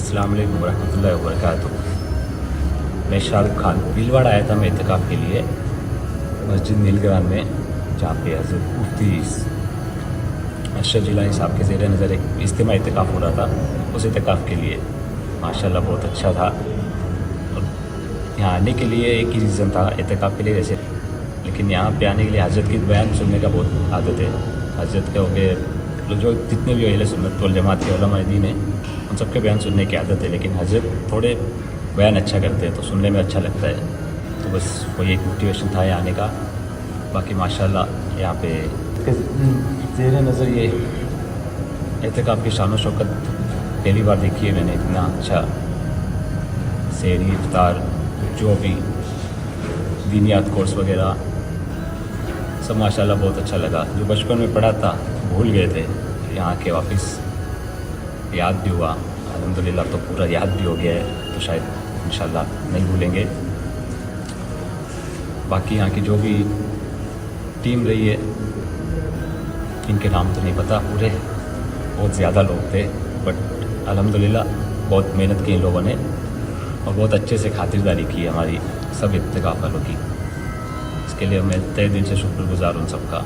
अस्सलाम वालेकुम वरहमतुल्लाहि वबरकातुह। मैं शाहरुख खान भीलवाड़ा आया था मैं इत्तेकाफ़ के लिए मस्जिद नीलग्राम में, जहाँ पे हज़रत मुफ्ती अशरफ जिलानी साहब के ज़ेर नज़र एक इज्तिमा इत्तेकाफ़ हो रहा था। उस इत्तेकाफ़ के लिए माशाल्लाह बहुत अच्छा था। और यहाँ आने के लिए एक ही रीज़न था इत्तेकाफ़ के लिए वैसे, लेकिन यहाँ पे आने के लिए हज़रत की बयान सुनने का बहुत आदत है। हज़रत के हो गए जो जितने भी अहले सुन्नत वल जमात के उलमा दीन हैं उन सबके बयान सुनने की आदत है, लेकिन हज़रत थोड़े बयान अच्छा करते हैं तो सुनने में अच्छा लगता है। तो बस वही एक मोटिवेशन था यहाँ आने का। बाकी माशाल्लाह यहाँ पे ज़ेर नज़र ये इत्तेकाफ़ की शान व शौकत पहली बार देखी है मैंने। इतना अच्छा सहरी इफ्तार जो भी दीनियात कोर्स वगैरह सब माशाल्लाह बहुत अच्छा लगा। जो बचपन में पढ़ा था भूल गए थे, यहाँ के वापस याद भी हुआ अल्हम्दुलिल्लाह। तो पूरा याद भी हो गया है, तो शायद इंशाल्लाह नहीं भूलेंगे। बाकी यहाँ की जो भी टीम रही है इनके नाम तो नहीं पता पूरे, बहुत ज़्यादा लोग थे, बट अल्हम्दुलिल्लाह बहुत मेहनत की इन लोगों ने और बहुत अच्छे से खातिरदारी की हमारी सब इत्तेकाफ़ वालों की। इसके लिए मैं तहे दिल से शुक्रगुज़ार हूँ सबका।